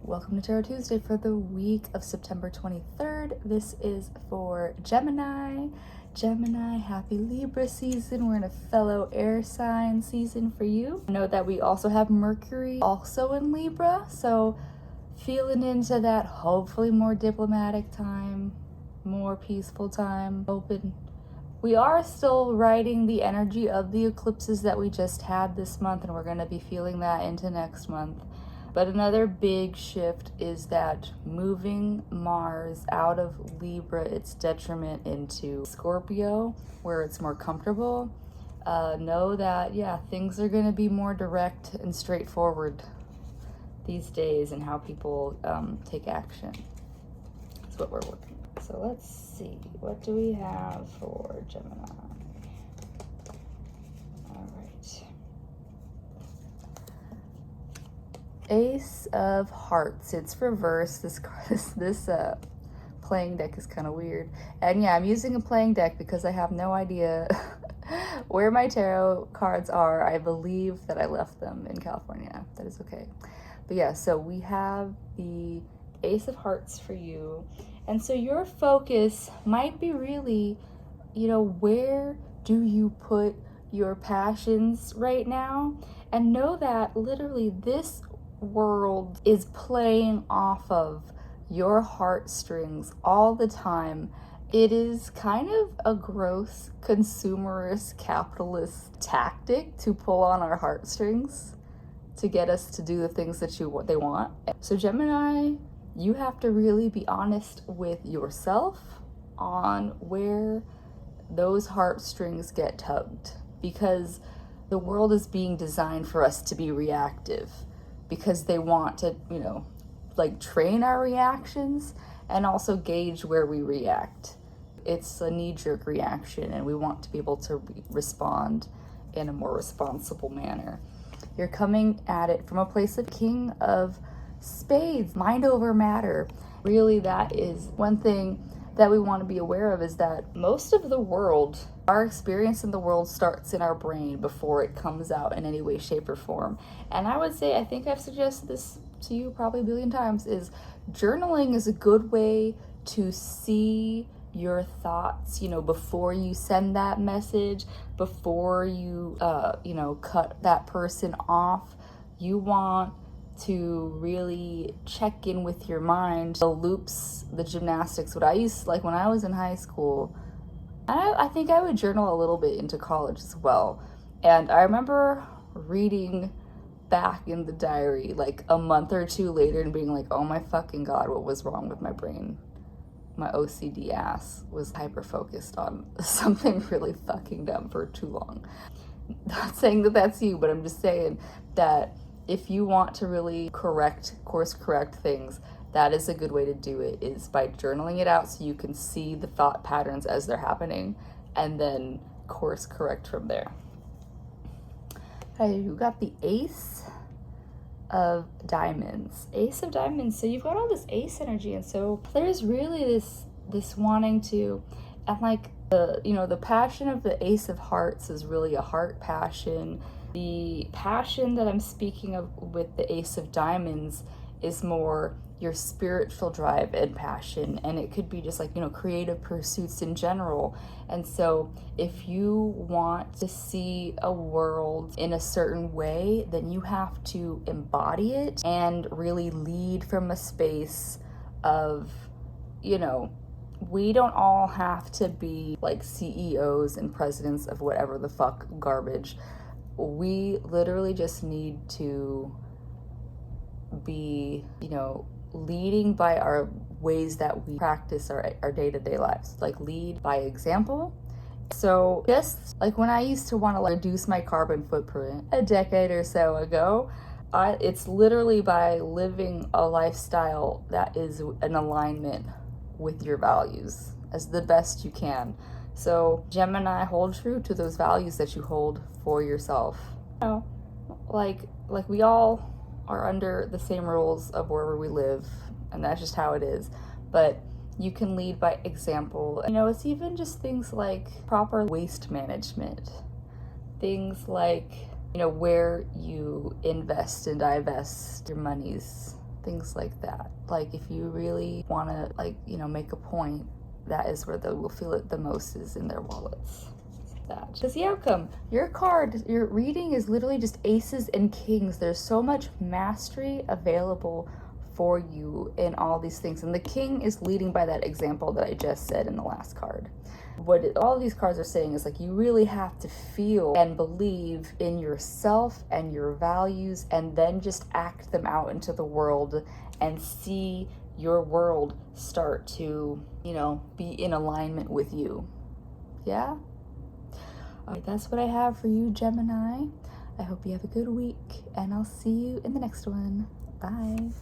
Welcome to Tarot Tuesday for the week of September 23rd. This is for Gemini. Gemini, happy Libra season. We're in a fellow air sign season for you. Note that we also have Mercury also in Libra, so feeling into that hopefully more diplomatic time, more peaceful time, open. We are still riding the energy of the eclipses that we just had this month, and we're going to be feeling that into next month. But another big shift is that moving Mars out of Libra, its detriment, into Scorpio, where it's more comfortable. Know that, things are going to be more direct and straightforward these days in how people take action. That's what we're working on. So let's see, what do we have for Gemini? All right. Ace of Hearts. It's reversed. This playing deck is kind of weird. And yeah, I'm using a playing deck because I have no idea where my tarot cards are. I believe that I left them in California. That is okay. But yeah, so we have the Ace of Hearts for you. And so your focus might be really, where do you put your passions right now? And know that literally this world is playing off of your heartstrings all the time. It is kind of a gross consumerist capitalist tactic to pull on our heartstrings to get us to do the things that they want. So Gemini, you have to really be honest with yourself on where those heartstrings get tugged, because the world is being designed for us to be reactive, because they want to, train our reactions and also gauge where we react. It's a knee-jerk reaction, and we want to be able to respond in a more responsible manner. You're coming at it from a place of King of Spades, mind over matter. Really, that is one thing that we want to be aware of, is that most of the world, our experience in the world starts in our brain before it comes out in any way, shape, or form. And I would say, I think I've suggested this to you probably a billion times, is journaling is a good way to see your thoughts, before you send that message, before you, cut that person off. You want to really check in with your mind. The loops, the gymnastics, what I used, like when I was in high school, I think I would journal a little bit into college as well. And I remember reading back in the diary like a month or two later and being like, oh my fucking God, what was wrong with my brain? My OCD ass was hyper-focused on something really fucking dumb for too long. Not saying that that's you, but I'm just saying that if you want to really course correct things, that is a good way to do it, is by journaling it out so you can see the thought patterns as they're happening and then course correct from there. Okay, you got the Ace of Diamonds. Ace of Diamonds. So you've got all this ace energy, and so there's really this wanting to, and like the passion of the Ace of Hearts is really a heart passion. The passion that I'm speaking of with the Ace of Diamonds is more your spiritual drive and passion, and it could be just like, creative pursuits in general. And so if you want to see a world in a certain way, then you have to embody it and really lead from a space of, we don't all have to be like CEOs and presidents of whatever the fuck garbage. We literally just need to be, leading by our ways that we practice our day-to-day lives, like lead by example. So just like when I used to want to reduce my carbon footprint a decade or so ago, it's literally by living a lifestyle that is in alignment with your values as the best you can. So Gemini, hold true to those values that you hold for yourself. Like we all are under the same rules of wherever we live, and that's just how it is. But you can lead by example. It's even just things like proper waste management, things like, where you invest and divest your monies, things like that. Like if you really want to, like, you know, make a point, that is where they will feel it the most, is in their wallets. That. Because the outcome, your card, your reading is literally just aces and kings. There's so much mastery available for you in all these things. And the king is leading by that example that I just said in the last card. What all of these cards are saying is, like, you really have to feel and believe in yourself and your values, and then just act them out into the world and see your world start to, you know, be in alignment with you. Yeah? All right, that's what I have for you, Gemini. I hope you have a good week, and I'll see you in the next one. Bye.